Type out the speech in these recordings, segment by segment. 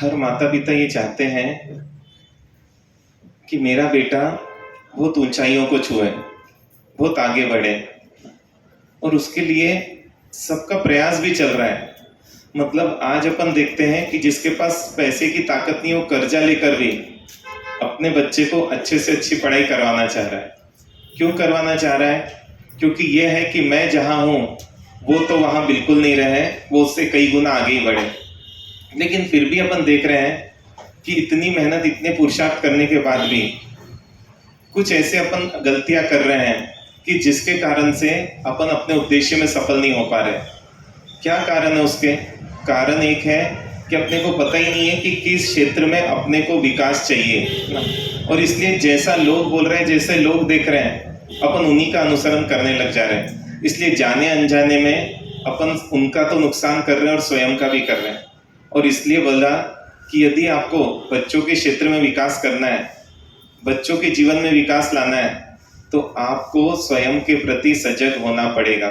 हर माता पिता ये चाहते हैं कि मेरा बेटा बहुत ऊंचाइयों को छुए, बहुत आगे बढ़े, और उसके लिए सबका प्रयास भी चल रहा है। मतलब आज अपन देखते हैं कि जिसके पास पैसे की ताकत नहीं, वो कर्जा लेकर भी अपने बच्चे को अच्छे से अच्छी पढ़ाई करवाना चाह रहा है। क्यों करवाना चाह रहा है? क्योंकि यह है कि मैं जहाँ हूँ वो तो वहाँ बिल्कुल नहीं रहे, वो उससे कई गुना आगे ही बढ़े। लेकिन फिर भी अपन देख रहे हैं कि इतनी मेहनत, इतने पुरुषार्थ करने के बाद भी कुछ ऐसे अपन गलतियां कर रहे हैं कि जिसके कारण से अपन अपने उद्देश्य में सफल नहीं हो पा रहे। क्या कारण है उसके? कारण एक है कि अपने को पता ही नहीं है कि किस क्षेत्र में अपने को विकास चाहिए, और इसलिए जैसा लोग बोल रहे हैं, जैसे लोग देख रहे हैं, अपन उन्हीं का अनुसरण करने लग जा रहे हैं। इसलिए जाने अनजाने में अपन उनका तो नुकसान कर रहे हैं और स्वयं का भी कर रहे हैं। और इसलिए बोला कि यदि आपको बच्चों के क्षेत्र में विकास करना है, बच्चों के जीवन में विकास लाना है, तो आपको स्वयं के प्रति सजग होना पड़ेगा।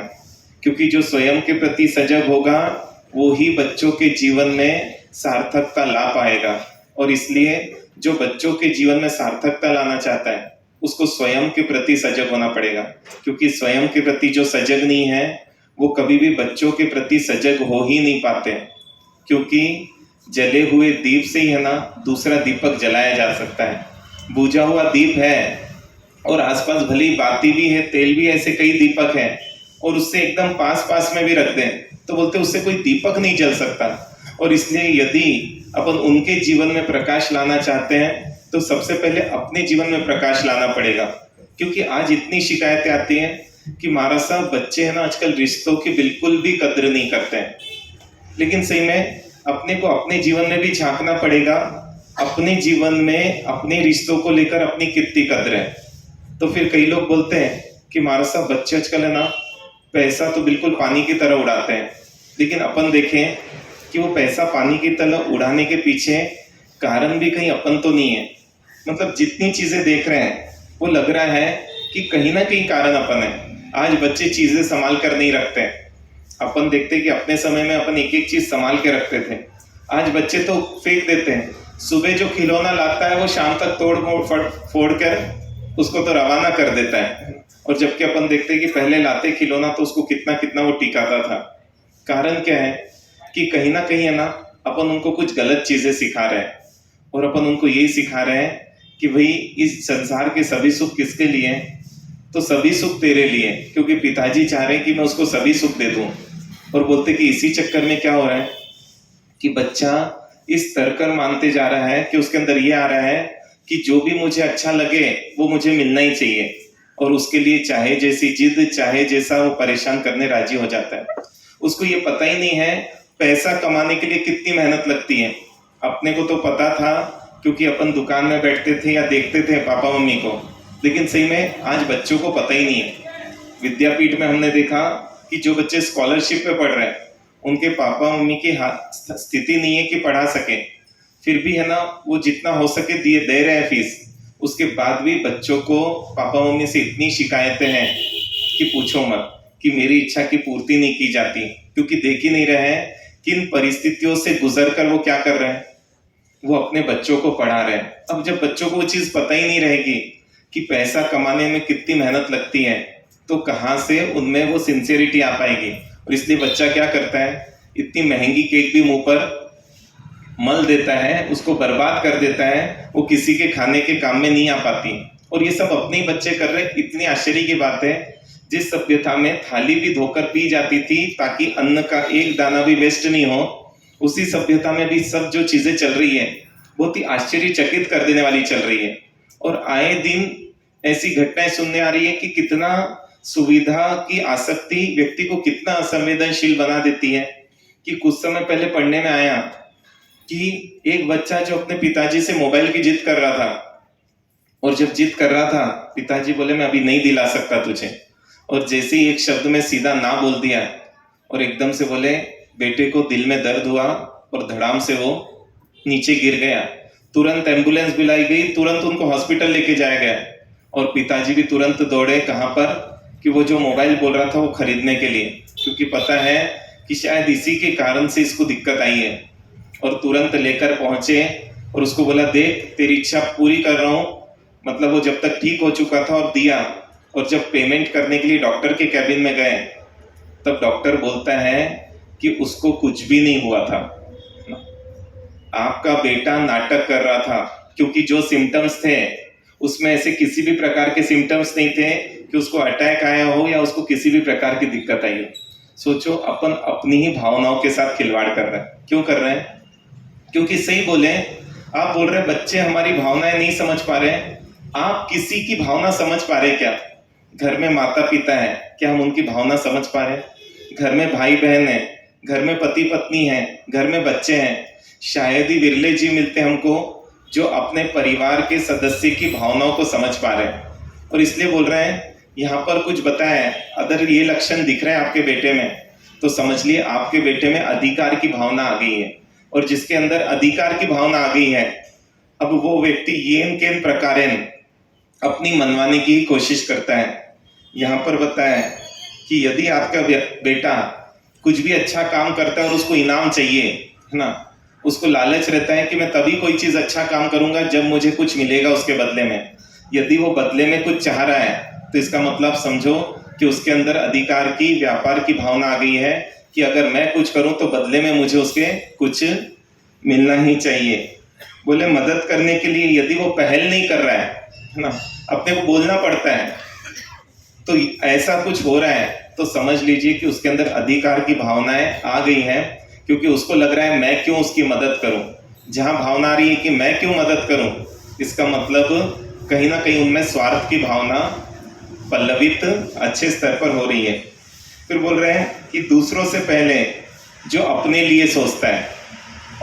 क्योंकि जो स्वयं के प्रति सजग होगा वो ही बच्चों के जीवन में सार्थकता ला पाएगा। और इसलिए जो बच्चों के जीवन में सार्थकता लाना चाहता है उसको स्वयं के प्रति सजग होना पड़ेगा। क्योंकि स्वयं के प्रति जो सजग नहीं है वो कभी भी बच्चों के प्रति सजग हो ही नहीं पाते। क्योंकि जले हुए दीप से ही है ना दूसरा दीपक जलाया जा सकता है। बुझा हुआ दीप है और आसपास भली बाती भी है, तेल भी, ऐसे कई दीपक हैं, और उससे एकदम पास पास में भी रख दें तो बोलते उससे कोई दीपक नहीं जल सकता। और इसलिए यदि अपन उनके जीवन में प्रकाश लाना चाहते हैं तो सबसे पहले अपने जीवन में प्रकाश लाना पड़ेगा। क्योंकि आज इतनी शिकायतें आती हैं कि महाराज साहब बच्चे हैं ना आजकल रिश्तों की बिल्कुल भी कद्र नहीं करते हैं। लेकिन सही में अपने को अपने जीवन में भी झांकना पड़ेगा, अपने जीवन में अपने रिश्तों को लेकर अपनी कितनी कद्र है। तो फिर कई लोग बोलते हैं कि महाराज साहब बच्चे आजकल है ना पैसा तो बिल्कुल पानी की तरह उड़ाते हैं। लेकिन अपन देखें कि वो पैसा पानी की तरह उड़ाने के पीछे कारण भी कहीं अपन तो नहीं है। मतलब जितनी चीजें देख रहे हैं वो लग रहा है कि कहीं ना कहीं कारण अपन है। आज बच्चे चीजें संभाल कर नहीं रखते हैं। अपन देखते कि अपने समय में अपन एक एक चीज संभाल के रखते थे, आज बच्चे तो फेंक देते हैं। सुबह जो खिलौना लाता है वो शाम तक तोड़ फोड़ कर उसको तो रवाना कर देता है। और जबकि अपन देखते हैं कि पहले लाते खिलौना तो उसको कितना कितना वो टिकाता था। कारण क्या है कि कहीं ना कहीं है ना अपन उनको कुछ गलत चीजें सिखा रहे हैं, और अपन उनको यही सिखा रहे हैं कि भाई इस संसार के सभी सुख किसके लिए हैं? तो सभी सुख तेरे लिए, क्योंकि पिताजी चाह रहे हैं कि मैं उसको सभी सुख दे दूं। और बोलते कि इसी चक्कर में क्या हो रहा है कि बच्चा इस तरकर मानते जा रहा है कि उसके अंदर ये आ रहा है कि जो भी मुझे अच्छा लगे वो मुझे मिलना ही चाहिए, और उसके लिए चाहे जैसी जिद, चाहे जैसा वो परेशान करने राजी हो जाता है। उसको ये पता ही नहीं है पैसा कमाने के लिए कितनी मेहनत लगती है। अपने को तो पता था क्योंकि अपन दुकान में बैठते थे या देखते थे पापा मम्मी को, लेकिन सही में आज बच्चों को पता ही नहीं है। विद्यापीठ में हमने देखा कि जो बच्चे स्कॉलरशिप पे पढ़ रहे हैं उनके पापा मम्मी की स्थिति नहीं है कि पढ़ा सके, फिर भी है ना वो जितना हो सके दे रहे हैं फीस। उसके बाद भी बच्चों को पापा मम्मी से इतनी शिकायतें हैं कि पूछो मत, कि मेरी इच्छा की पूर्ति नहीं की जाती। क्योंकि देख ही नहीं रहे हैं किन परिस्थितियों से गुजर कर वो क्या कर रहे हैं, वो अपने बच्चों को पढ़ा रहे हैं। अब जब बच्चों को वो चीज पता ही नहीं रहेगी कि पैसा कमाने में कितनी मेहनत लगती है, तो कहाँ से उनमें वो सिंसियरिटी आ पाएगी। और इसलिए बच्चा क्या करता है, इतनी महंगी केक भी मुंह पर मल देता है, उसको बर्बाद कर देता है, वो किसी के खाने के काम में नहीं आ पाती। और ये सब अपने ही बच्चे कर रहे हैं। इतनी आश्चर्य की बात है, जिस सभ्यता में थाली भी धोकर पी जाती थी ताकि अन्न का एक दाना भी वेस्ट नहीं हो, उसी सभ्यता में भी सब जो चीजें चल रही है बहुत ही आश्चर्यचकित कर देने वाली चल रही है। और आए दिन ऐसी घटनाएं सुनने आ रही है कि कितना सुविधा की आसक्ति व्यक्ति को कितना असंवेदनशील बना देती है। कि कुछ समय पहले पढ़ने में आया कि एक बच्चा जो अपने पिताजी से मोबाइल की जिद कर रहा था, और जब जिद कर रहा था पिताजी बोले मैं अभी नहीं दिला सकता तुझे, और जैसे ही एक शब्द में सीधा ना बोल दिया और एकदम से बोले, बेटे को दिल में दर्द हुआ और धड़ाम से वो नीचे गिर गया। तुरंत एम्बुलेंस बुलाई गई, तुरंत उनको हॉस्पिटल लेके जाया गया, और पिताजी भी तुरंत दौड़े कहाँ पर, कि वो जो मोबाइल बोल रहा था वो खरीदने के लिए, क्योंकि पता है कि शायद इसी के कारण से इसको दिक्कत आई है। और तुरंत लेकर पहुंचे और उसको बोला, देख तेरी इच्छा पूरी कर रहा हूँ। मतलब वो जब तक ठीक हो चुका था और दिया, और जब पेमेंट करने के लिए डॉक्टर के कैबिन में गए तब डॉक्टर बोलता है कि उसको कुछ भी नहीं हुआ था, आपका बेटा नाटक कर रहा था, क्योंकि जो सिम्टम्स थे उसमें ऐसे किसी भी प्रकार के सिम्टम्स नहीं थे कि उसको अटैक आया हो या उसको किसी भी प्रकार की दिक्कत आई हो। सोचो, अपन अपनी ही भावनाओं के साथ खिलवाड़ कर रहे हैं। क्यों कर रहे हैं? क्योंकि सही बोले, आप बोल रहे बच्चे हमारी भावनाएं नहीं समझ पा रहे हैं। आप किसी की भावना समझ पा रहे क्या? घर में माता पिता है, क्या हम उनकी भावना समझ पा रहे हैं? घर में भाई बहन है, घर में पति पत्नी है, घर में बच्चे हैं। शायद ही विरले जी मिलते हमको जो अपने परिवार के सदस्य की भावनाओं को समझ पा रहे हैं। और इसलिए बोल रहे हैं, यहाँ पर कुछ बताएं, अगर ये लक्षण दिख रहे हैं आपके बेटे में तो समझ लिए आपके बेटे में अधिकार की भावना आ गई है। और जिसके अंदर अधिकार की भावना आ गई है, अब वो व्यक्ति येन केन प्रकारेण अपनी मनवाने की कोशिश करता है। यहाँ पर बताया कि यदि आपका बेटा कुछ भी अच्छा काम करता है और उसको इनाम चाहिए, है ना, उसको लालच रहता है कि मैं तभी कोई चीज अच्छा काम करूंगा जब मुझे कुछ मिलेगा उसके बदले में। यदि वो बदले में कुछ चाह रहा है तो इसका मतलब समझो कि उसके अंदर अधिकार की, व्यापार की भावना आ गई है कि अगर मैं कुछ करूं तो बदले में मुझे उसके कुछ मिलना ही चाहिए। बोले मदद करने के लिए यदि वो पहल नहीं कर रहा है ना, अपने को बोलना पड़ता है, तो ऐसा कुछ हो रहा है तो समझ लीजिए कि उसके अंदर अधिकार की भावनाएं आ गई हैं, क्योंकि उसको लग रहा है मैं क्यों उसकी मदद करूं। जहां भावना आ रही है कि मैं क्यों मदद करूं, इसका मतलब कहीं ना कहीं उनमें स्वार्थ की भावना पल्लवित अच्छे स्तर पर हो रही है। फिर बोल रहे हैं कि दूसरों से पहले जो अपने लिए सोचता है,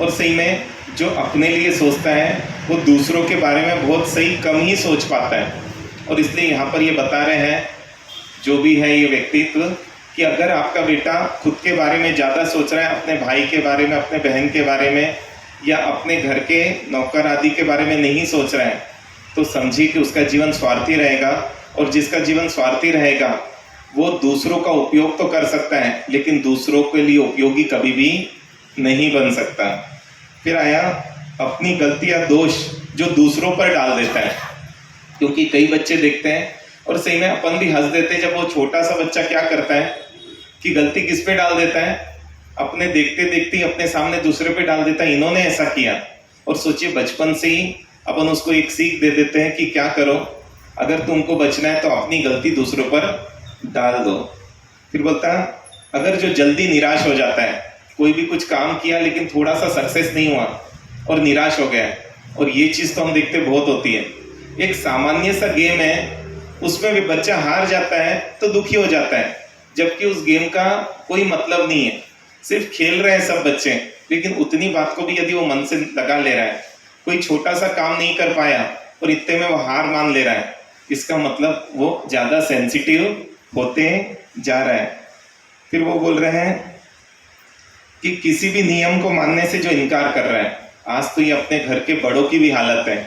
और सही में जो अपने लिए सोचता है वो दूसरों के बारे में बहुत सही कम ही सोच पाता है। और इसलिए यहाँ पर ये बता रहे हैं जो भी है ये व्यक्तित्व, कि अगर आपका बेटा खुद के बारे में ज़्यादा सोच रहा है, अपने भाई के बारे में, अपने बहन के बारे में, या अपने घर के नौकर आदि के बारे में नहीं सोच रहा है, तो समझिए कि उसका जीवन स्वार्थी रहेगा। और जिसका जीवन स्वार्थी रहेगा वो दूसरों का उपयोग तो कर सकता है लेकिन दूसरों के लिए उपयोगी कभी भी नहीं बन सकता। फिर आया अपनी गलती या दोष जो दूसरों पर डाल देता है, क्योंकि कई बच्चे देखते हैं और सही में अपन भी हंस देते हैं जब वो छोटा सा बच्चा क्या करता है कि गलती किस पे डाल देता है, अपने देखते देखते ही अपने सामने दूसरे पे डाल देता है, इन्होंने ऐसा किया। और सोचिए बचपन से ही अपन उसको एक सीख दे देते हैं कि क्या करो, अगर तुमको बचना है तो अपनी गलती दूसरों पर डाल दो। फिर बोलता है अगर जो जल्दी निराश हो जाता है, कोई भी कुछ काम किया लेकिन थोड़ा सा सक्सेस नहीं हुआ और निराश हो गया, और ये चीज़ तो हम देखते बहुत होती है। एक सामान्य सा गेम है, उसमें भी बच्चा हार जाता है तो दुखी हो जाता है, जबकि उस गेम का कोई मतलब नहीं है, सिर्फ खेल रहे हैं सब बच्चे, लेकिन उतनी बात को भी यदि वो मन से लगा ले रहा है, कोई छोटा सा काम नहीं कर पाया और इतने में वो हार मान ले रहा है, इसका मतलब वो ज़्यादा सेंसिटिव होते जा रहा है। फिर वो बोल रहे हैं कि किसी भी नियम को मानने से जो इनकार कर रहा है, आज तो ये अपने घर के बड़ों की भी हालत है।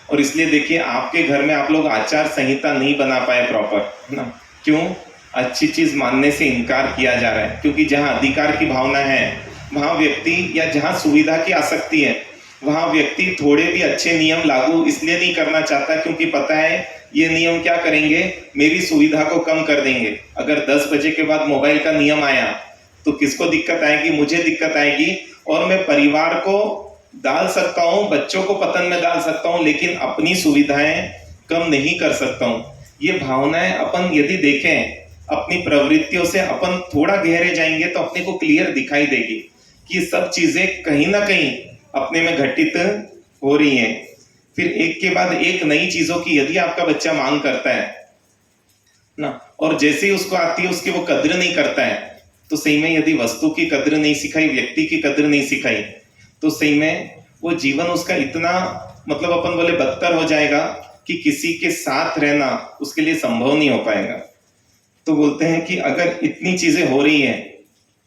और इसलिए देखिए आपके घर में आप लोग आचार संहिता नहीं बना पाए प्रॉपर, है ना, क्यों? अच्छी चीज मानने से इनकार किया जा रहा है, क्योंकि जहां अधिकार की भावना है वहां व्यक्ति, या जहां सुविधा की आसक्ति है वहां व्यक्ति थोड़े भी अच्छे नियम लागू इसलिए नहीं करना चाहता क्योंकि पता है ये नियम क्या करेंगे, मेरी सुविधा को कम कर देंगे। अगर 10 बजे के बाद मोबाइल का नियम आया तो किसको दिक्कत आएगी? मुझे दिक्कत आएगी, और मैं परिवार को डाल सकता हूँ, बच्चों को पतन में डाल सकता हूँ, लेकिन अपनी सुविधाएं कम नहीं कर सकता हूँ। ये भावनाएं अपन यदि देखें अपनी प्रवृत्तियों से, अपन थोड़ा गहरे जाएंगे तो अपने को क्लियर दिखाई देगी कि सब चीजें कहीं ना कहीं अपने में घटित हो रही हैं। फिर एक के बाद एक नई चीजों की यदि आपका बच्चा मांग करता है ना, और जैसे ही उसको आती है उसकी वो कद्र नहीं करता है, तो सही में यदि वस्तु की कद्र नहीं सिखाई, व्यक्ति की कद्र नहीं सिखाई, तो सही में वो जीवन उसका इतना, मतलब अपन बोले बदतर हो जाएगा कि किसी के साथ रहना उसके लिए संभव नहीं हो पाएगा। तो बोलते हैं कि अगर इतनी चीजें हो रही है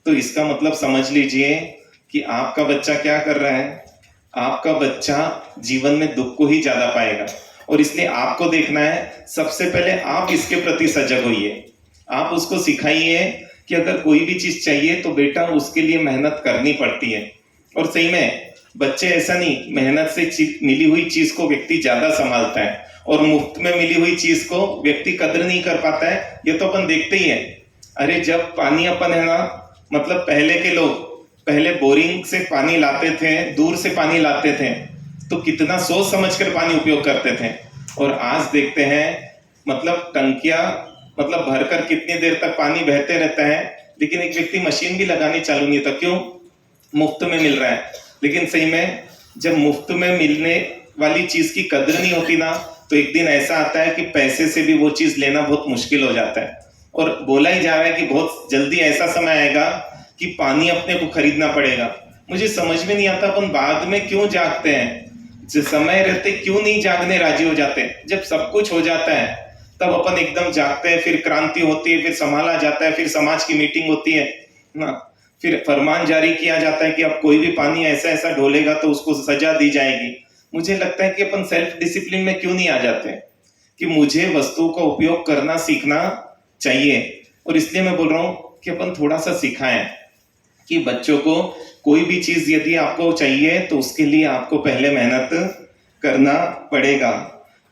तो इसका मतलब समझ लीजिए कि आपका बच्चा क्या कर रहा है, आपका बच्चा जीवन में दुख को ही ज्यादा पाएगा। और इसलिए आपको देखना है, सबसे पहले आप इसके प्रति सजग होइए, आप उसको सिखाइए कि अगर कोई भी चीज चाहिए तो बेटा उसके लिए मेहनत करनी पड़ती है। और सही में बच्चे ऐसा नहीं, मेहनत से मिली हुई चीज को व्यक्ति ज्यादा संभालता है और मुफ्त में मिली हुई चीज को व्यक्ति कदर नहीं कर पाता है। ये तो अपन देखते ही है। अरे जब पानी अपन है ना, मतलब पहले के लोग पहले बोरिंग से पानी लाते थे, दूर से पानी लाते थे, तो कितना सोच समझ कर पानी उपयोग करते थे। और आज देखते हैं मतलब टंकियां मतलब भरकर कितनी देर तक पानी बहते रहता है, लेकिन एक व्यक्ति मशीन भी लगानी चालू नहीं था। क्यों? मुफ्त में मिल रहा है। लेकिन सही में जब मुफ्त में मिलने वाली चीज की कदर नहीं होती ना, तो एक दिन ऐसा आता है कि पैसे से भी वो चीज लेना बहुत मुश्किल हो जाता है। और बोला ही जा रहा है कि बहुत जल्दी ऐसा समय आएगा कि पानी अपने को खरीदना पड़ेगा। मुझे समझ में नहीं आता अपन बाद में क्यों जागते हैं, समय रहते क्यों नहीं जागने राजी हो जाते। जब सब कुछ हो जाता है तब अपन एकदम जागते हैं, फिर क्रांति होती है, फिर संभाला जाता है, फिर समाज की मीटिंग होती है ना, फिर फरमान जारी किया जाता है कि अब कोई भी पानी ऐसा ऐसा ढोलेगा तो उसको सजा दी जाएगी। मुझे लगता है कि अपन सेल्फ डिसिप्लिन में क्यों नहीं आ जाते कि मुझे वस्तु का उपयोग करना सीखना चाहिए। और इसलिए मैं बोल रहा हूं कि अपन थोड़ा सा सिखाएं कि बच्चों को कोई भी चीज यदि आपको चाहिए तो उसके लिए आपको पहले मेहनत करना पड़ेगा।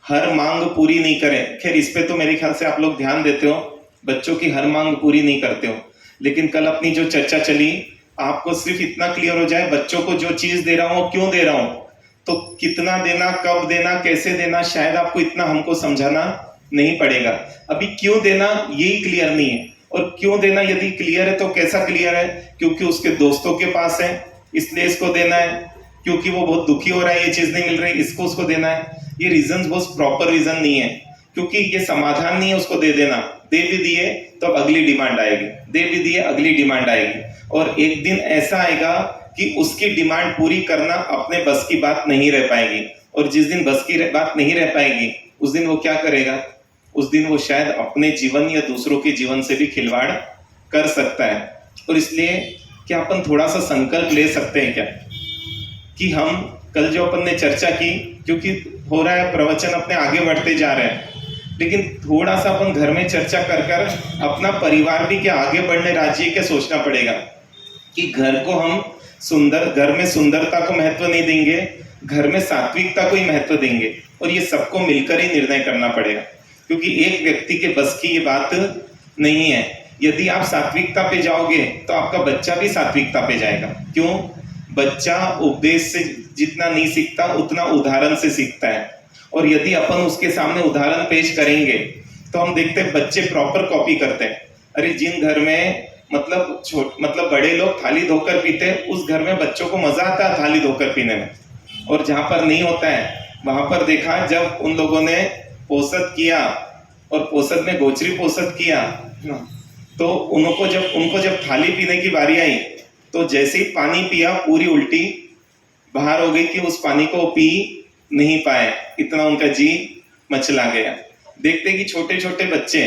हर मांग पूरी नहीं करें। खैर इस पे तो मेरे ख्याल से आप लोग ध्यान देते हो, बच्चों की हर मांग पूरी नहीं करते हो। लेकिन कल अपनी जो चर्चा चली, आपको सिर्फ इतना क्लियर हो जाए बच्चों को जो चीज दे रहा हूं क्यों दे रहा हूं, तो कितना देना, कब देना, कैसे देना, शायद आपको इतना हमको समझाना नहीं पड़ेगा। अभी क्यों देना यही क्लियर नहीं है। और क्यों देना यदि क्लियर है तो कैसा क्लियर है? क्योंकि उसके दोस्तों के पास है इसलिए इसको देना है, क्योंकि वो बहुत दुखी हो रहा है ये चीज नहीं मिल रही इसको उसको देना है। ये रीजन बहुत प्रॉपर रीजन नहीं है, क्योंकि ये समाधान नहीं है उसको दे देना। दे भी दिए तो अब अगली डिमांड आएगी, दे भी दिए अगली डिमांड आएगी। और एक दिन ऐसा आएगा कि उसकी डिमांड पूरी करना अपने बस की बात नहीं रह पाएगी। और जिस दिन बस की बात नहीं रह पाएगी उस दिन वो क्या करेगा? उस दिन वो शायद अपने जीवन या दूसरों के जीवन से भी खिलवाड़ कर सकता है। और इसलिए क्या अपन थोड़ा सा संकल्प ले सकते हैं क्या कि हम कल जो अपन ने चर्चा की, क्योंकि हो रहा है प्रवचन अपने आगे बढ़ते जा रहे हैं, लेकिन थोड़ा सा अपन घर में चर्चा कर कर अपना परिवार भी क्या आगे बढ़ने राजी है क्या सोचना पड़ेगा कि घर को हम घर में सुंदरता को महत्व नहीं देंगे, घर में सात्विकता को ही महत्व देंगे। और ये सबको मिलकर ही निर्णय करना पड़ेगा, क्योंकि एक व्यक्ति के बस की ये बात नहीं है। यदि आप सात्विकता पे जाओगे तो आपका बच्चा भी सात्विकता पे जाएगा। क्यों? बच्चा उपदेश से जितना नहीं सीखता उतना उदाहरण से सीखता है। और यदि अपन उसके सामने उदाहरण पेश करेंगे तो हम देखते हैं बच्चे प्रॉपर कॉपी करते हैं। अरे जिन घर में मतलब बड़े लोग थाली धोकर पीते हैं, उस घर में बच्चों को मजा आता है थाली धोकर पीने में। और जहां पर नहीं होता है वहां पर देखा जब उन लोगों ने पोसत किया और पोसत में गोचरी पोसत किया तो उनको जब थाली पीने की बारी आई तो जैसे ही पानी पिया पूरी उल्टी बाहर हो गई कि उस पानी को पी नहीं पाए, इतना उनका जी मचला गया। देखते कि छोटे छोटे बच्चे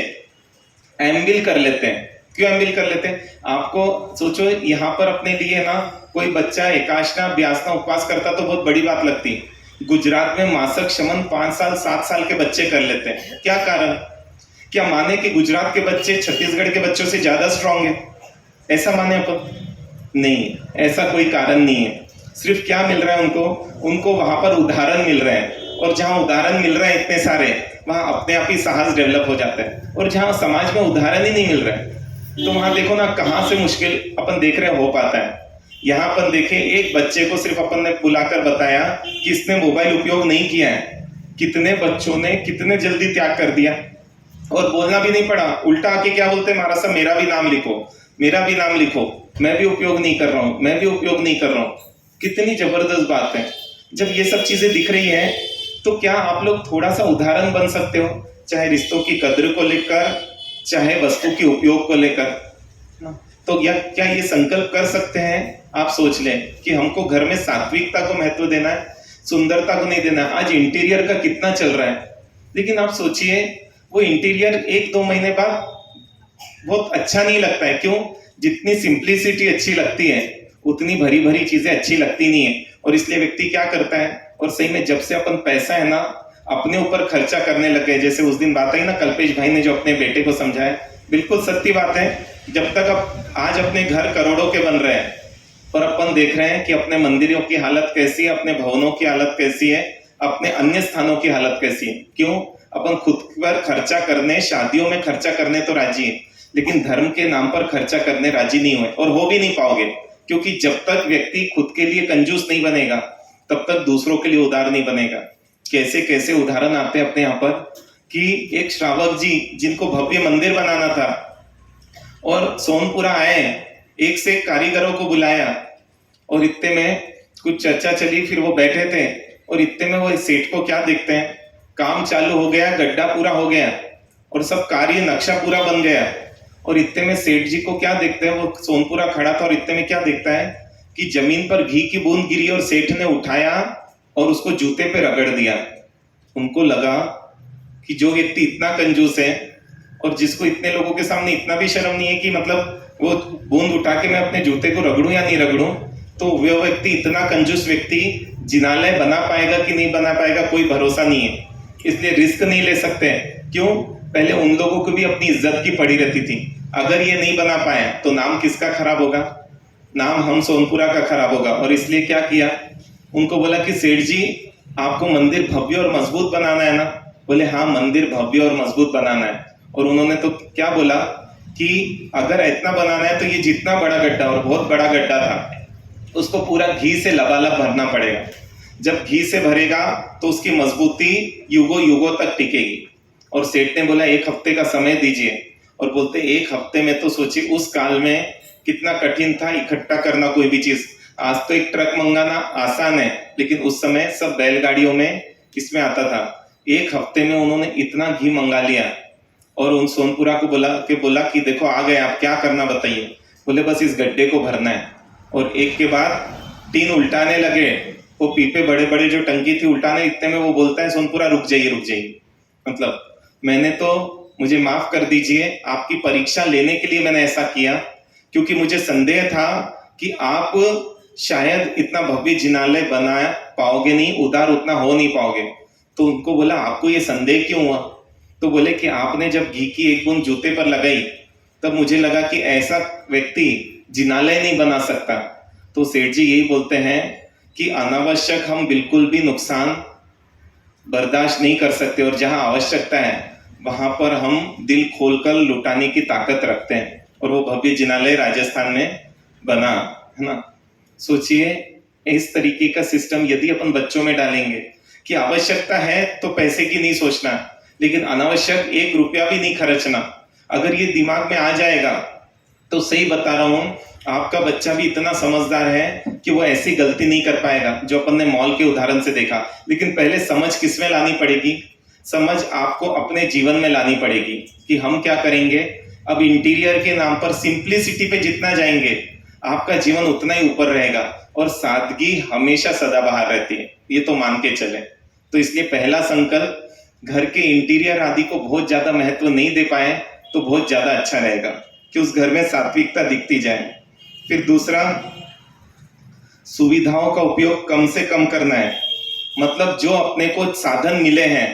एमबिल कर लेते हैं। क्यों एमबिल कर लेते हैं? आपको सोचो यहाँ पर अपने लिए ना कोई बच्चा एकाशना व्यासना उपवास करता तो बहुत बड़ी बात लगती। गुजरात में मासक शमन 5 साल 7 साल के बच्चे कर लेते हैं। क्या कारण? क्या माने कि गुजरात के बच्चे छत्तीसगढ़ के बच्चों से ज्यादा स्ट्रांग है? ऐसा माने अपन? नहीं, ऐसा कोई कारण नहीं है। सिर्फ क्या मिल रहा है उनको वहां पर उदाहरण मिल रहे हैं। और जहां उदाहरण मिल रहे हैं इतने सारे, वहां अपने आप ही साहस डेवलप हो जाता है। और जहां समाज में उदाहरण ही नहीं मिल रहा है तो वहां देखो ना कहां से मुश्किल अपन देख रहे हो पाता है। यहाँ अपन देखे एक बच्चे को सिर्फ अपन ने बुलाकर बताया कि इसने मोबाइल उपयोग नहीं किया है, कितने बच्चों ने कितने जल्दी त्याग कर दिया। और बोलना भी नहीं पड़ा, उल्टा आके क्या बोलते, महाराज साहब मेरा भी नाम लिखो, मेरा भी नाम लिखो, मैं भी उपयोग नहीं कर रहा हूँ, मैं भी उपयोग नहीं कर रहा हूँ। कितनी जबरदस्त बात है। जब ये सब चीजें दिख रही हैं तो क्या आप लोग थोड़ा सा उदाहरण बन सकते हो, चाहे रिश्तों की कद्र को लेकर, चाहे वस्तु के उपयोग को लेकर। तो क्या ये संकल्प कर सकते हैं? आप सोच लें कि हमको घर में सात्विकता को महत्व देना है, सुंदरता को नहीं देना। आज इंटीरियर का कितना चल रहा है, लेकिन आप सोचिए वो इंटीरियर 1-2 महीने बाद बहुत अच्छा नहीं लगता है। क्यों? जितनी सिंप्लिसिटी अच्छी लगती है उतनी भरी भरी चीजें अच्छी लगती नहीं है। और इसलिए व्यक्ति क्या करता है, और सही में जब से अपन पैसा है ना अपने ऊपर खर्चा करने लग गए, जैसे उस दिन बात आई ना कल्पेश भाई ने जो अपने बेटे को समझाया, बिल्कुल सत्य बात है। जब तक अब आज अपने घर करोड़ों के बन रहे हैं पर अपन देख रहे हैं कि अपने मंदिरों की हालत कैसी है, अपने भवनों की हालत कैसी है, अपने अन्य स्थानों की हालत कैसी है। क्यों? अपन खुद पर खर्चा करने, शादियों में खर्चा करने तो राजी है, लेकिन धर्म के नाम पर खर्चा करने राजी नहीं हुए, और हो भी नहीं पाओगे, क्योंकि जब तक व्यक्ति खुद के लिए कंजूस नहीं बनेगा तब तक दूसरों के लिए उदार नहीं बनेगा। कैसे कैसे उदाहरण आते हैं अपने यहाँ पर कि एक श्रावक जी जिनको भव्य मंदिर बनाना था और सोनपुरा आए, एक से एक कारीगरों को बुलाया, और इतने में कुछ चर्चा चली, फिर वो बैठे थे और इतने में वो सेठ को क्या देखते हैं, काम चालू हो गया, गड्ढा पूरा हो गया और सब कार्य नक्शा पूरा बन गया, और इतने में सेठ जी को क्या देखते हैं, वो सोनपुरा खड़ा था और इतने में क्या देखता है कि जमीन पर घी की बूंद गिरी और सेठ ने उठाया और उसको जूते पे रगड़ दिया। उनको लगा कि जो व्यक्ति इतना कंजूस है और जिसको इतने लोगों के सामने इतना भी शर्म नहीं है कि मतलब वो बूंद उठा के मैं अपने जूते को रगड़ूं या नहीं रगड़ूं, तो वो व्यक्ति, इतना कंजूस व्यक्ति जिनालय बना पाएगा कि नहीं बना पाएगा कोई भरोसा नहीं है। इसलिए रिस्क नहीं ले सकते। क्यों? पहले उन लोगों को भी अपनी इज्जत की पड़ी रहती थी। अगर ये नहीं बना पाए तो नाम किसका खराब होगा? नाम हम सोनपुरा का खराब होगा। और इसलिए क्या किया, उनको बोला कि सेठ जी आपको मंदिर भव्य और मजबूत बनाना है ना? बोले हाँ, मंदिर भव्य और मजबूत बनाना है। और उन्होंने तो क्या बोला कि अगर इतना बनाना है तो ये जितना बड़ा गड्ढा, और बहुत बड़ा गड्ढा था, उसको पूरा घी से लबालब भरना पड़ेगा। जब घी से भरेगा तो उसकी मजबूती युगों युगों तक टिकेगी। और सेठ ने बोला 1 हफ्ते का समय दीजिए। और बोलते 1 हफ्ते में, तो सोचिए उस काल में कितना कठिन था इकट्ठा करना कोई भी चीज। आज तो एक ट्रक मंगाना आसान है, लेकिन उस समय सब बैलगाड़ियों में इसमें आता था। 1 हफ्ते में उन्होंने इतना घी मंगा लिया और उन सोनपुरा को बोला कि देखो आ गए, आप क्या करना बताइए। बोले बस इस गड्ढे को भरना है। और एक के बाद 3 उल्टाने लगे। वो पीपे बड़े बड़े जो टंकी थी उल्टाने, इतने में वो बोलता है सोनपुरा रुक जाइए। मतलब मैंने तो, मुझे माफ कर दीजिए, आपकी परीक्षा लेने के लिए मैंने ऐसा किया, क्योंकि मुझे संदेह था कि आप शायद इतना भव्य जिनालय बना पाओगे नहीं, उदार उतना हो नहीं पाओगे। तो उनको बोला आपको ये संदेह क्यों हुआ? तो बोले कि आपने जब घी की 1 बूंद जूते पर लगाई तब मुझे लगा कि ऐसा व्यक्ति जिनालय नहीं बना सकता। तो सेठ जी यही बोलते हैं कि अनावश्यक हम बिल्कुल भी नुकसान बर्दाश्त नहीं कर सकते, और जहां आवश्यकता है वहां पर हम दिल खोलकर लुटाने की ताकत रखते हैं। और वो भव्य जिनालय राजस्थान में बना, है ना? सोचिए इस तरीके का सिस्टम यदि अपन बच्चों में डालेंगे कि आवश्यकता है तो पैसे की नहीं सोचना, लेकिन अनावश्यक 1 रुपया भी नहीं खर्चना। अगर ये दिमाग में आ जाएगा तो सही बता रहा हूं, आपका बच्चा भी इतना समझदार है कि वो ऐसी गलती नहीं कर पाएगा जो अपन ने मॉल के उदाहरण से देखा। लेकिन पहले समझ किसमें लानी पड़ेगी? समझ आपको अपने जीवन में लानी पड़ेगी कि हम क्या करेंगे। अब इंटीरियर के नाम पर सिंप्लिसिटी पे जितना जाएंगे आपका जीवन उतना ही ऊपर रहेगा, और सादगी हमेशा सदाबहार रहती है, ये तो मान के चले। तो इसलिए पहला संकल्प, घर के इंटीरियर आदि को बहुत ज्यादा महत्व नहीं दे पाए तो बहुत ज्यादा अच्छा रहेगा कि उस घर में सात्विकता दिखती जाए। फिर दूसरा, सुविधाओं का उपयोग कम से कम करना है। मतलब जो अपने को साधन मिले हैं,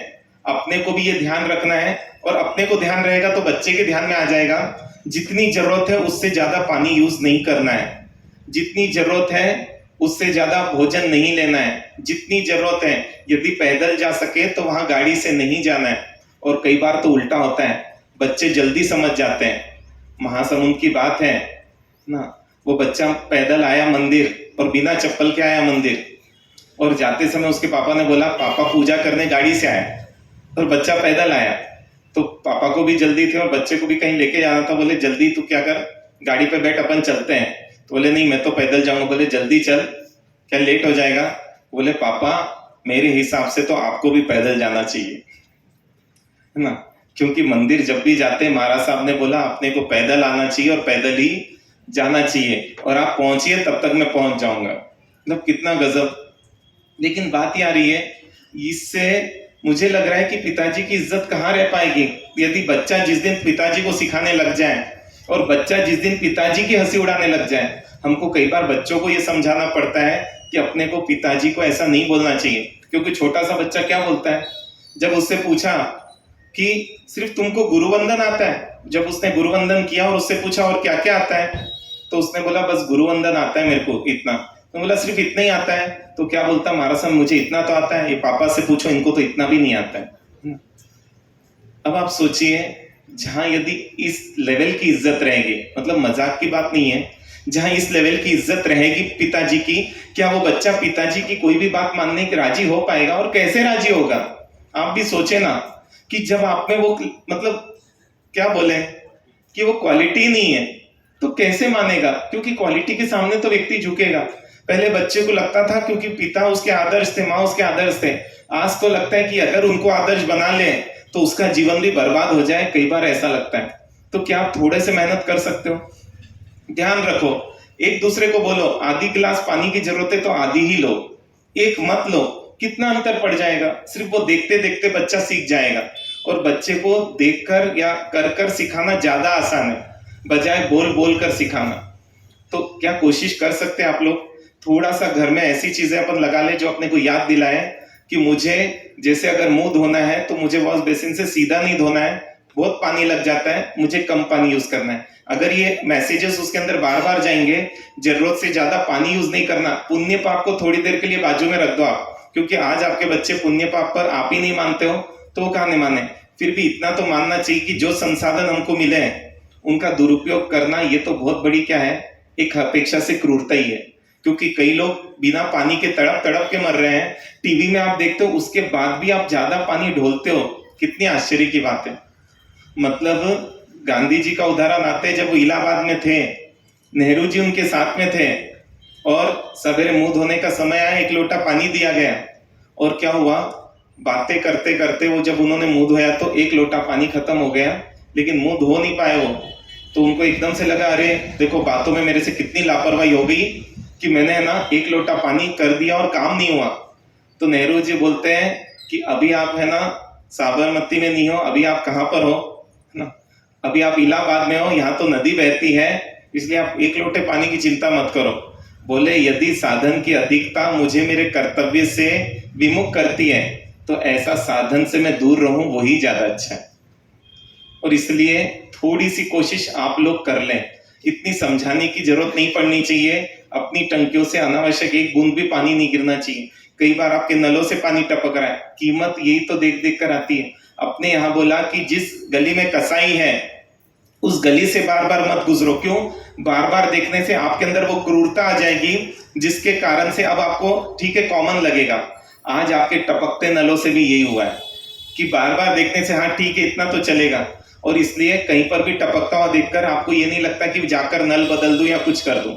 अपने को भी ये ध्यान रखना है, और अपने को ध्यान रहेगा तो बच्चे के ध्यान में आ जाएगा। जितनी जरूरत है उससे ज्यादा पानी यूज नहीं करना है, जितनी जरूरत है उससे ज्यादा भोजन नहीं लेना है, जितनी जरूरत है यदि पैदल जा सके तो वहां गाड़ी से नहीं जाना है। और कई बार तो उल्टा होता है, बच्चे जल्दी समझ जाते हैं। महासमुंद की बात है ना, वो बच्चा पैदल आया मंदिर और बिना चप्पल के आया मंदिर, और जाते समय उसके पापा ने बोला पापा पूजा करने गाड़ी से आए, और बच्चा पैदल आया। तो पापा को भी जल्दी थी और बच्चे को भी कहीं लेके जाना था। बोले जल्दी तू क्या कर, गाड़ी पे बैठ, अपन चलते हैं। तो बोले नहीं मैं तो पैदल जाऊंगा। बोले जल्दी चल, क्या लेट हो जाएगा? बोले पापा मेरे हिसाब से तो आपको भी पैदल जाना चाहिए, है ना? क्योंकि मंदिर जब भी जाते महाराज साहब ने बोला अपने को पैदल आना चाहिए और पैदल ही जाना चाहिए, और आप पहुंचिए तब तक मैं पहुंच जाऊंगा। मतलब कितना गजब। लेकिन बात ये आ रही है, इससे मुझे लग रहा है कि पिताजी की इज्जत कहाँ रह पाएगी यदि बच्चा जिस दिन पिताजी को सिखाने लग जाए और बच्चा जिस दिन पिताजी की हंसी उड़ाने लग जाए। हमको कई बार बच्चों को यह समझाना पड़ता है कि अपने को पिताजी को ऐसा नहीं बोलना चाहिए, क्योंकि छोटा सा बच्चा क्या बोलता है जब उससे पूछा कि सिर्फ तुमको गुरुवंदन आता है, जब उसने गुरुवंदन किया और उससे पूछा और क्या क्या आता है, तो उसने बोला बस गुरुवंदन आता है मेरे को इतना। तो बोला सिर्फ इतना ही आता है? तो क्या बोलता, महाराज मुझे इतना तो आता है, ये पापा से पूछो, इनको तो इतना भी नहीं आता है। अब आप सोचिए, जहां यदि इस लेवल की इज्जत रहेगी, मतलब मजाक की बात नहीं है, जहां इस लेवल की इज्जत रहेगी पिताजी की, क्या वो बच्चा पिताजी की कोई भी बात मानने के राजी हो पाएगा? और कैसे राजी होगा? आप भी सोचे ना, कि जब आप में वो मतलब क्या बोले कि वो क्वालिटी नहीं है तो कैसे मानेगा? क्योंकि क्वालिटी के सामने तो व्यक्ति झुकेगा। पहले बच्चे को लगता था क्योंकि पिता उसके आदर्श थे, माँ उसके आदर्श थे, आज तो लगता है कि अगर उनको आदर्श बना ले तो उसका जीवन भी बर्बाद हो जाए, कई बार ऐसा लगता है। तो क्या आप थोड़े से मेहनत कर सकते हो? ध्यान रखो, एक दूसरे को बोलो आधी गिलास पानी की जरूरत है तो आधी ही लो, एक मत लो। कितना अंतर पड़ जाएगा? सिर्फ वो देखते देखते बच्चा सीख जाएगा। और बच्चे को देखकर या कर कर सिखाना ज्यादा आसान है, बजाय बोल बोल कर सिखाना। तो क्या कोशिश कर सकते हैं आप लोग, थोड़ा सा घर में ऐसी चीजें अपन लगा ले जो अपने को याद दिलाए कि मुझे जैसे अगर मुंह धोना है तो मुझे वॉश बेसिन से सीधा नहीं धोना है, बहुत पानी लग जाता है, मुझे कम पानी यूज करना है। अगर ये मैसेजेस उसके अंदर बार बार जाएंगे, जरूरत से ज्यादा पानी यूज नहीं करना, पुण्य पाप को थोड़ी देर के लिए बाजू में रख दो आप, क्योंकि आज आपके बच्चे पुण्य पाप पर आप ही नहीं मानते हो तो वो कहाँ नहीं माने। फिर भी इतना तो मानना चाहिए कि जो संसाधन हमको मिले हैं उनका दुरुपयोग करना, ये तो बहुत बड़ी क्या है, एक अपेक्षा से क्रूरता ही है। क्योंकि कई लोग बिना पानी के तड़प तड़प के मर रहे हैं, टीवी में आप देखते हो, उसके बाद भी आप ज्यादा पानी ढोलते हो, कितनी आश्चर्य की बात है। मतलब गांधी जी का उदाहरण आते हैं, जब वो इलाहाबाद में थे, नेहरू जी उनके साथ में थे, और सवेरे मुंह धोने का समय आया, एक लोटा पानी दिया गया, और क्या हुआ, बातें करते करते वो जब उन्होंने मुंह धोया तो एक लोटा पानी खत्म हो गया, लेकिन मुंह धो नहीं पाए वो। तो उनको एकदम से लगा, अरे देखो बातों में मेरे से कितनी लापरवाही हो गई कि मैंने ना एक लोटा पानी कर दिया और काम नहीं हुआ। तो नेहरू जी बोलते हैं कि अभी आप है ना साबरमती में नहीं हो, अभी आप कहाँ पर हो, है ना, अभी आप इलाहाबाद में हो, यहाँ तो नदी बहती है, इसलिए आप एक लोटे पानी की चिंता मत करो। बोले यदि साधन की अधिकता मुझे मेरे कर्तव्य से विमुख करती है तो ऐसा साधन से मैं दूर रहूं वही ज्यादा अच्छा है। और इसलिए थोड़ी सी कोशिश आप लोग कर लें, इतनी समझाने की जरूरत नहीं पड़नी चाहिए, अपनी टंकियों से अनावश्यक एक बूंद भी पानी नहीं गिरना चाहिए। कई बार आपके नलों से पानी टपक रहा है, कीमत यही तो देख देख कर आती है। अपने यहाँ बोला कि जिस गली में कसाई है उस गली से बार बार मत गुजरो। क्यों? बार बार देखने से आपके अंदर वो क्रूरता आ जाएगी, जिसके कारण से अब आपको ठीक है कॉमन लगेगा। आज आपके टपकते नलों से भी यही हुआ है कि बार बार देखने से हाँ ठीक है इतना तो चलेगा, और इसलिए कहीं पर भी टपकता हुआ देखकर आपको ये नहीं लगता कि जाकर नल बदल दूं या कुछ कर दूं।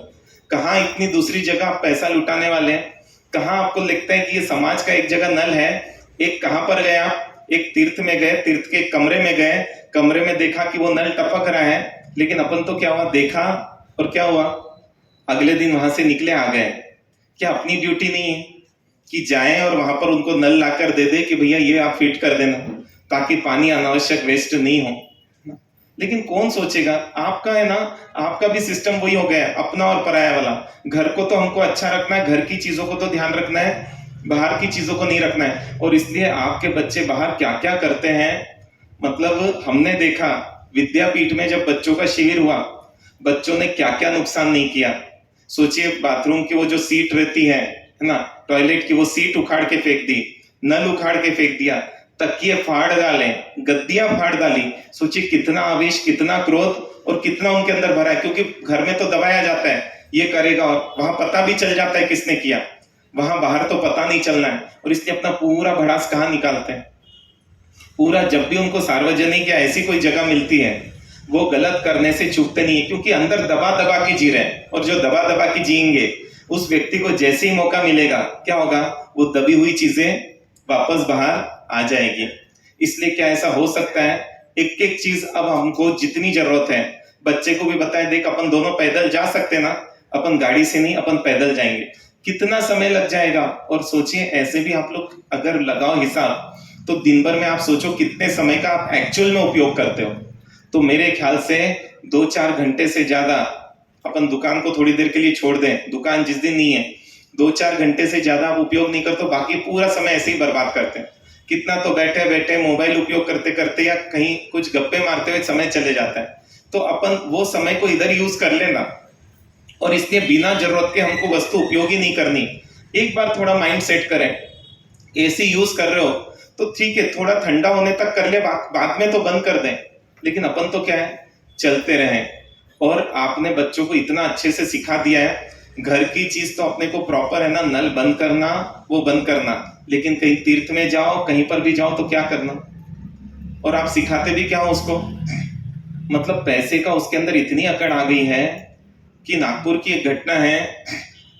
कहाँ इतनी दूसरी जगह आप पैसा लुटाने वाले हैं, कहाँ आपको लगता है कि ये समाज का एक जगह नल है। एक कहाँ पर गए आप, एक तीर्थ में गए, तीर्थ के कमरे में गए, कमरे में देखा कि वो नल टपक रहा है, लेकिन अपन तो क्या हुआ, देखा और क्या हुआ, अगले दिन वहां से निकले आ गए। क्या अपनी ड्यूटी नहीं है कि जाएं और वहां पर उनको नल लाकर दे दे कि भैया ये आप फिट कर देना ताकि पानी अनावश्यक वेस्ट नहीं हो? लेकिन कौन सोचेगा, आपका है ना, आपका भी सिस्टम वही हो गया है, अपना और पराया वाला। घर को तो हमको अच्छा रखना है, घर की चीजों को तो ध्यान रखना है, बाहर की चीजों को नहीं रखना है। और इसलिए आपके बच्चे बाहर क्या क्या करते हैं, मतलब हमने देखा विद्यापीठ में जब बच्चों का शिविर हुआ, बच्चों ने क्या क्या नुकसान नहीं किया। सोचिए, बाथरूम की वो जो सीट रहती है ना, टॉयलेट की वो सीट उखाड़ के फेंक दी, नल उखाड़ के फेंक दिया, तकिए फाड़ डाले, गद्दियां फाड़ डाली। सोचिए कितना आवेश, कितना क्रोध और कितना उनके अंदर भरा है, क्योंकि घर में तो दबाया जाता है ये करेगा, और वहां पता भी चल जाता है किसने किया, वहां बाहर तो पता नहीं चलना है। और इसलिए अपना पूरा भड़ास कहाँ निकालते हैं, पूरा जब भी उनको सार्वजनिक या ऐसी कोई जगह मिलती है वो गलत करने से चूकते नहीं है, क्योंकि अंदर दबा दबा के जी रहे हैं, और जो दबा दबा के जिएंगे उस व्यक्ति को जैसे ही मौका मिलेगा क्या होगा, वो दबी हुई चीजें वापस बाहर आ जाएगी। इसलिए क्या ऐसा हो सकता है, एक एक चीज अब हमको जितनी जरूरत है, बच्चे को भी बताएं, देख अपन दोनों पैदल जा सकते ना, अपन गाड़ी से नहीं, अपन पैदल जाएंगे, कितना समय लग जाएगा। और सोचिए ऐसे भी आप लोग अगर लगाओ हिसाब, तो दिन भर में आप सोचो कितने समय का आप एक्चुअल में उपयोग करते हो। तो मेरे ख्याल से 2-4 घंटे से ज्यादा, अपन दुकान को थोड़ी देर के लिए छोड़ दें, दुकान जिस दिन नहीं है, 2-4 घंटे से ज्यादा आप उपयोग नहीं करते, बाकी पूरा समय ऐसे ही बर्बाद करते हैं। कितना तो बैठे बैठे मोबाइल उपयोग करते करते या कहीं कुछ गप्पे मारते हुए समय चले जाता है। तो अपन वो समय को इधर यूज कर लेना, और इसलिए बिना जरूरत के हमको वस्तु उपयोगी नहीं करनी। एक बार थोड़ा माइंड सेट करें, एसी यूज कर रहे हो तो ठीक है, थोड़ा ठंडा होने तक कर ले, बाद में तो बंद कर दें। लेकिन अपन तो क्या है, चलते रहें। और आपने बच्चों को इतना अच्छे से सिखा दिया है, घर की चीज तो अपने को प्रॉपर है ना, नल बंद करना वो बंद करना, लेकिन कहीं तीर्थ में जाओ, कहीं पर भी जाओ तो क्या करना, और आप सिखाते भी क्या हो उसको। मतलब पैसे का उसके अंदर इतनी अकड़ आ गई है कि नागपुर की एक घटना है,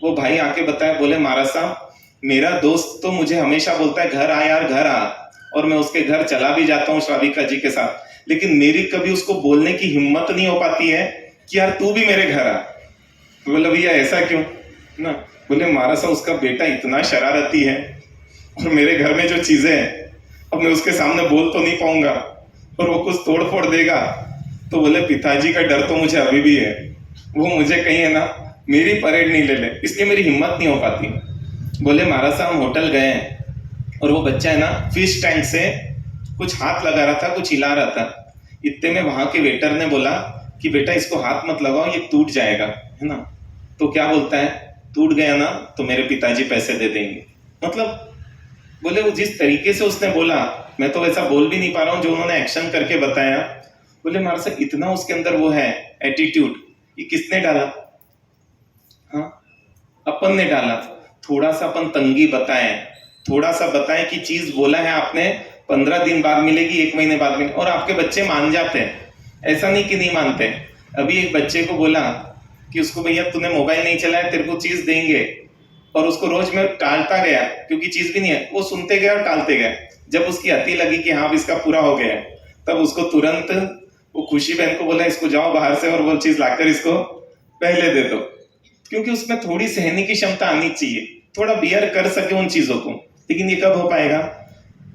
वो भाई आके बताया, बोले महाराज साहब मेरा दोस्त तो मुझे हमेशा बोलता है घर आ यार घर आ, और मैं उसके घर चला भी जाता हूँ श्राविका जी के साथ, लेकिन मेरी कभी उसको बोलने की हिम्मत नहीं हो पाती है कि यार तू भी मेरे घर आ। बोले भैया ऐसा क्यों ना, बोले महाराज साहब उसका बेटा इतना शरारती है, और मेरे घर में जो चीजें हैं अब मैं उसके सामने बोल तो नहीं पाऊंगा, और वो कुछ तोड़ फोड़ देगा तो बोले पिताजी का डर तो मुझे अभी भी है, वो मुझे कहीं है ना मेरी परेड नहीं ले ले, इसलिए मेरी हिम्मत नहीं हो पाती। बोले महाराज साहब हम होटल गए हैं और वो बच्चा है ना फिश टैंक से कुछ हाथ लगा रहा था, कुछ हिला रहा था। इतने में वहां के वेटर ने बोला कि बेटा इसको हाथ मत लगाओ, ये टूट जाएगा, है ना। तो क्या बोलता है, टूट गया ना तो मेरे पिताजी पैसे दे देंगे। मतलब बोले वो जिस तरीके से उसने बोला, मैं तो वैसा बोल भी नहीं पा रहा हूँ जो उन्होंने एक्शन करके बताया। बोले महाराज साहब इतना उसके अंदर वो है एटीट्यूड, ये किसने डाला, हाँ अपन ने डाला। थोड़ा सा अपन तंगी बताएं, थोड़ा सा बताएं कि चीज बोला है आपने 15 दिन बाद मिलेगी, 1 महीने बाद मिलेगी, और आपके बच्चे मान जाते हैं, ऐसा नहीं कि नहीं मानते। अभी एक बच्चे को बोला कि उसको भैया तूने मोबाइल नहीं चलाया तेरे को चीज देंगे, और उसको रोज में टालता गया क्योंकि चीज भी नहीं है, वो सुनते गया और टालते गए। जब उसकी अति लगी कि हाँ अब इसका पूरा हो गया है, तब उसको तुरंत वो खुशी बहन को बोला इसको जाओ बाहर से और वो चीज लाकर इसको पहले दे दो, क्योंकि उसमें थोड़ी सहने की क्षमता आनी चाहिए, थोड़ा बियर कर सके उन चीजों को। लेकिन ये कब हो पाएगा,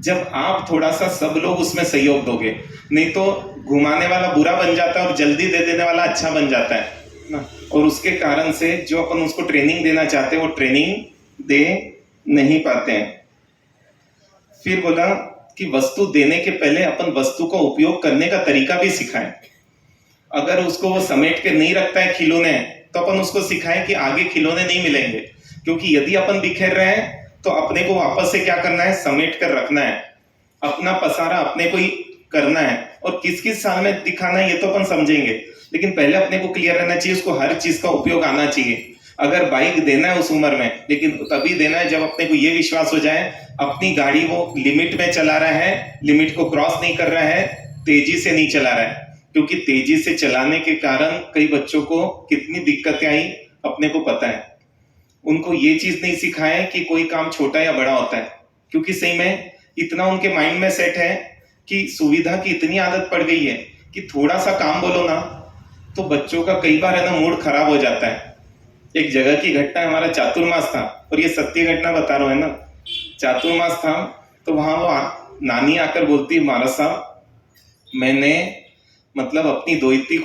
जब आप थोड़ा सा सब लोग उसमें सहयोग दोगे, नहीं तो घुमाने वाला बुरा बन जाता है और जल्दी दे देने वाला अच्छा बन जाता है ना। और उसके कारण से जो अपन उसको ट्रेनिंग देना चाहते हैं वो ट्रेनिंग दे नहीं पाते हैं। फिर बोला कि वस्तु देने के पहले अपन वस्तु का उपयोग करने का तरीका भी सिखाएं। अगर उसको वो समेट के नहीं रखता है खिलौने, तो अपन उसको सिखाएं कि आगे खिलौने नहीं मिलेंगे, क्योंकि यदि अपन बिखेर रहे हैं तो अपने को वापस से क्या करना है, समेट कर रखना है, अपना पसारा अपने को ही करना है। और किस किस साल में दिखाना है ये तो अपन समझेंगे, लेकिन पहले अपने को क्लियर रहना चाहिए, उसको हर चीज का उपयोग आना चाहिए। अगर बाइक देना है उस उम्र में, लेकिन तभी देना है जब अपने को ये विश्वास हो जाए अपनी गाड़ी वो लिमिट में चला रहा है, लिमिट को क्रॉस नहीं कर रहा है, तेजी से नहीं चला रहा है। क्योंकि तेजी से चलाने के कारण कई बच्चों को कितनी दिक्कतें आई अपने को पता है। उनको ये चीज नहीं सिखाए कि कोई काम छोटा या बड़ा होता है, क्योंकि सही में इतना उनके माइंड में सेट है कि सुविधा की इतनी आदत पड़ गई है कि थोड़ा सा काम बोलो ना तो बच्चों का कई बार है ना मूड खराब हो जाता है। एक जगह की घटना, हमारा चातुर्मास था, और ये सत्य घटना बता रहा हूं है ना। चातुर्मास था तो वहां वो नानी आकर बोलती, महाराज साहब मैंने मतलब अपनी दोहिती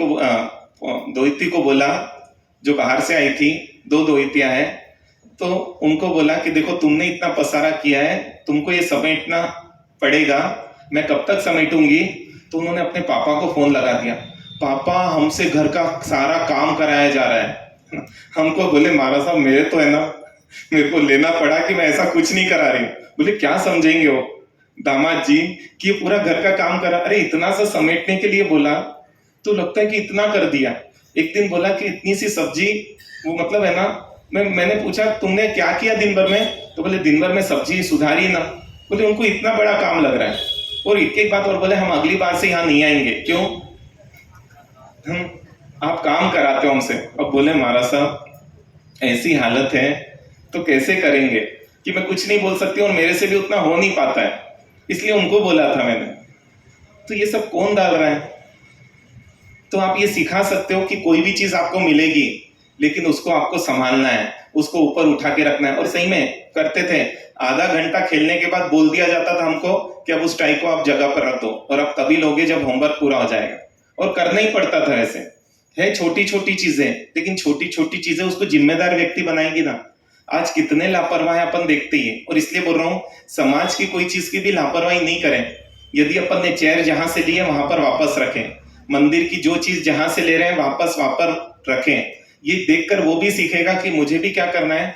को बोला, जो बाहर से आई थी, 2 दोहितियां हैं, तो उनको बोला कि देखो तुमने इतना पसारा किया है, तुमको ये समेटना पड़ेगा, मैं कब तक समेटूंगी। तो उन्होंने अपने पापा को फोन लगा दिया, पापा हमसे घर का सारा काम कराया जा रहा है। हमको बोले महाराज साहब मेरे तो है ना, मेरे को लेना पड़ा कि मैं ऐसा कुछ नहीं करा रही। बोले क्या समझेंगे वो दामाद जी कि ये पूरा घर का काम करा, अरे इतना सा समेटने के लिए बोला तो लगता है कि इतना कर दिया। एक दिन बोला कि इतनी सी सब्जी, वो मतलब है ना, मैंने पूछा तुमने क्या किया दिन भर में, तो बोले दिन भर में सब्जी सुधारी ना। बोले उनको इतना बड़ा काम लग रहा है। और एक बात और बोले, हम अगली बार से यहाँ नहीं आएंगे। क्यों, हम आप काम कराते हो हमसे। अब बोले महाराज साहब ऐसी हालत है तो कैसे करेंगे कि मैं कुछ नहीं बोल सकती और मेरे से भी उतना हो नहीं पाता है, इसलिए उनको बोला था मैंने। तो ये सब कौन डाल रहा है। तो आप ये सिखा सकते हो कि कोई भी चीज आपको मिलेगी, लेकिन उसको आपको संभालना है, उसको ऊपर उठा के रखना है। और सही में करते थे, आधा घंटा खेलने के बाद बोल दिया जाता था हमको कि अब उस टाई को आप जगह पर रख दो, और अब तभी लोगे जब होमवर्क पूरा हो जाएगा। और करना ही पड़ता था। ऐसे है छोटी छोटी चीजें, लेकिन छोटी छोटी चीजें उसको जिम्मेदार व्यक्ति बनाएगी ना। आज कितने लापरवाही अपन देखते ही है। और इसलिए बोल रहा हूँ, समाज की कोई चीज की भी लापरवाही नहीं करें। यदि अपन ने चेयर जहां से ली है वहां पर वापस रखें, मंदिर की जो चीज जहां से ले रहे हैं वापस रखें। ये देखकर वो भी सीखेगा कि मुझे भी क्या करना है,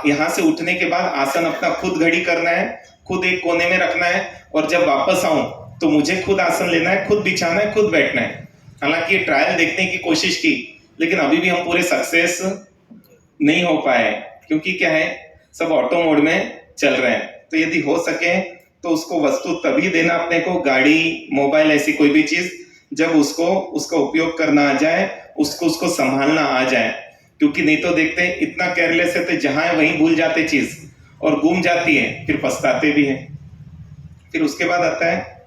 यहाँ से उठने के बाद आसन अपना खुद घड़ी करना है, खुद एक कोने में रखना है, और जब वापस आऊं तो मुझे खुद आसन लेना है, खुद बिछाना है, खुद बैठना है। हालांकि ये ट्रायल देखने की कोशिश की, लेकिन अभी भी हम पूरे सक्सेस नहीं हो पाए, क्योंकि क्या है, सब ऑटो मोड में चल रहे हैं। तो यदि हो सके तो उसको वस्तु तभी देना अपने को, गाड़ी, मोबाइल, ऐसी कोई भी चीज, जब उसको उसका उपयोग करना आ जाए, उसको संभालना आ जाए। क्योंकि नहीं तो देखते हैं इतना केयरलेस है, तो जहां है वहीं भूल जाते चीज, और गुम जाती है, फिर पछताते भी हैं। फिर उसके बाद आता है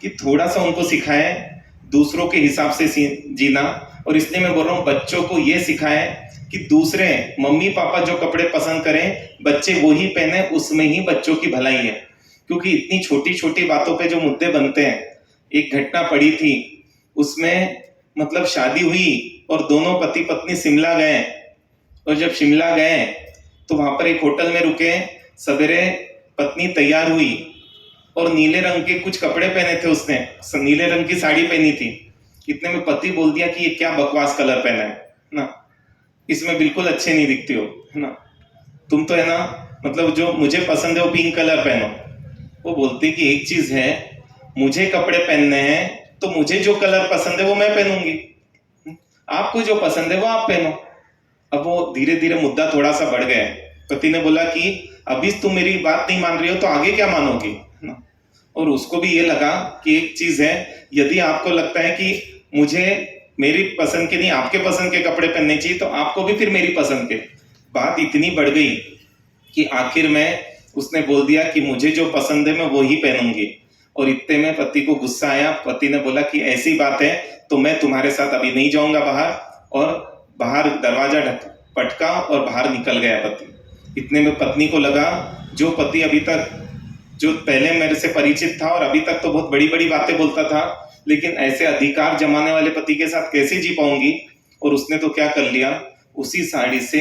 कि थोड़ा सा उनको सिखाएं दूसरों के हिसाब से जीना। और इसलिए मैं बोल रहा हूँ बच्चों को ये सिखाएं कि दूसरे मम्मी पापा जो कपड़े पसंद करें बच्चे वो ही पहने, उसमें ही बच्चों की भलाई है। क्योंकि इतनी छोटी छोटी बातों पे जो मुद्दे बनते हैं, एक घटना पड़ी थी, उसमें मतलब शादी हुई और दोनों पति पत्नी शिमला गए, और जब शिमला गए तो वहां पर एक होटल में रुके। सवेरे पत्नी तैयार हुई और नीले रंग के कुछ कपड़े पहने थे, उसने नीले रंग की साड़ी पहनी थी। इतने में पति बोल दिया कि ये क्या बकवास कलर पहना है ना, इसमें बिल्कुल अच्छे नहीं दिखती हो, है ना, तुम तो है ना, मतलब जो मुझे पसंद है वो पिंक कलर पहनो। वो बोलती कि एक चीज है, मुझे कपड़े पहनने हैं तो मुझे जो कलर पसंद है वो मैं पहनूंगी, आपको जो पसंद है वो आप पहनो। अब वो धीरे धीरे मुद्दा थोड़ा सा बढ़ गया। पति ने बोला कि अभी तुम मेरी बात नहीं मान रही हो तो आगे क्या मानोगी, है ना। और उसको भी ये लगा कि एक चीज है, यदि आपको लगता है कि मुझे मेरी पसंद के नहीं आपके पसंद के कपड़े पहनने चाहिए, तो आपको भी फिर मेरी पसंद के। बात इतनी बढ़ गई कि आखिर में उसने बोल दिया कि मुझे जो पसंद है मैं वो ही पहनूंगी। और इतने में पति को गुस्सा आया। पति ने बोला कि ऐसी बात है तो मैं तुम्हारे साथ अभी नहीं जाऊंगा बाहर, और बाहर दरवाजा पटका और बाहर निकल गया पति। इतने में पत्नी को लगा, जो पति अभी तक, जो पहले मेरे से परिचित था और अभी तक तो बहुत बड़ी बड़ी बातें बोलता था, लेकिन ऐसे अधिकार जमाने वाले पति के साथ कैसे जी पाऊंगी। और उसने तो क्या कर लिया, उसी साड़ी से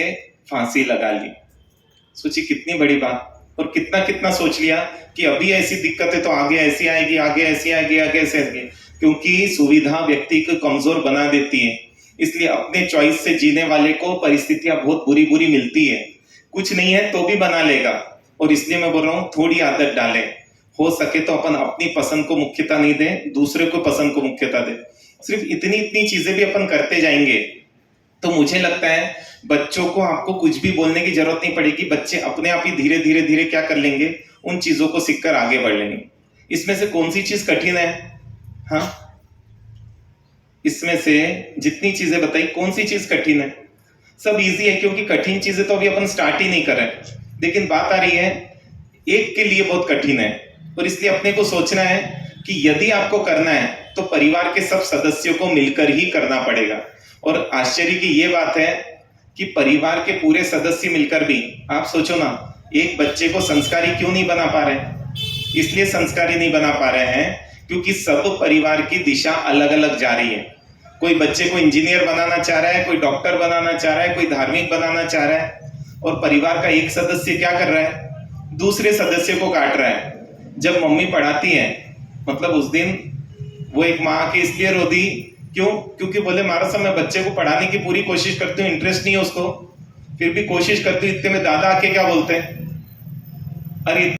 फांसी लगा ली। सोची कितनी बड़ी बात, और कितना कितना सोच लिया कि अभी ऐसी दिक्कत है तो आगे ऐसी आएगी, आगे ऐसी आएगी, आगे ऐसे आएगी। क्योंकि सुविधा व्यक्ति को कमजोर बना देती है, इसलिए अपने चॉइस से जीने वाले को परिस्थितियां बहुत बुरी बुरी मिलती है। कुछ नहीं है तो भी बना लेगा। और इसलिए मैं बोल रहा हूँ थोड़ी आदत डालें, हो सके तो अपन अपनी पसंद को मुख्यता नहीं दें, दूसरे को पसंद को मुख्यता दें। सिर्फ इतनी इतनी चीजें भी अपन करते जाएंगे तो मुझे लगता है बच्चों को आपको कुछ भी बोलने की जरूरत नहीं पड़ेगी। बच्चे अपने आप ही धीरे धीरे धीरे क्या कर लेंगे, उन चीजों को सीखकर आगे बढ़ लेंगे। इसमें से कौन सी चीज कठिन है? हाँ, इसमें से जितनी चीजें बताई कौन सी चीज कठिन है? सब इजी है, क्योंकि कठिन चीजें तो अभी अपन स्टार्ट ही नहीं कर रहे। लेकिन बात आ रही है एक के लिए बहुत कठिन है, और इसलिए अपने को सोचना है कि यदि आपको करना है तो परिवार के सब सदस्यों को मिलकर ही करना पड़ेगा। और आश्चर्य की ये बात है कि परिवार के पूरे सदस्य मिलकर भी, आप सोचो ना, एक बच्चे को संस्कारी क्यों नहीं बना पा रहे? इसलिए संस्कारी नहीं बना पा रहे हैं क्योंकि सब परिवार की दिशा अलग अलग जा रही है। कोई बच्चे को इंजीनियर बनाना चाह रहा है, कोई डॉक्टर बनाना चाह रहा है, कोई धार्मिक बनाना चाह रहा है, और परिवार का एक सदस्य क्या कर रहा है, दूसरे सदस्य को काट रहा है। जब मम्मी पढ़ाती है, मतलब उस दिन वो एक माँ के इसलिए रो दी, क्यों? क्योंकि बोले मारा साहब मैं बच्चे को पढ़ाने की पूरी कोशिश करती हूँ, इंटरेस्ट नहीं है उसको, फिर भी कोशिश करती हूँ। इतने में दादा आके क्या बोलते हैं, अरे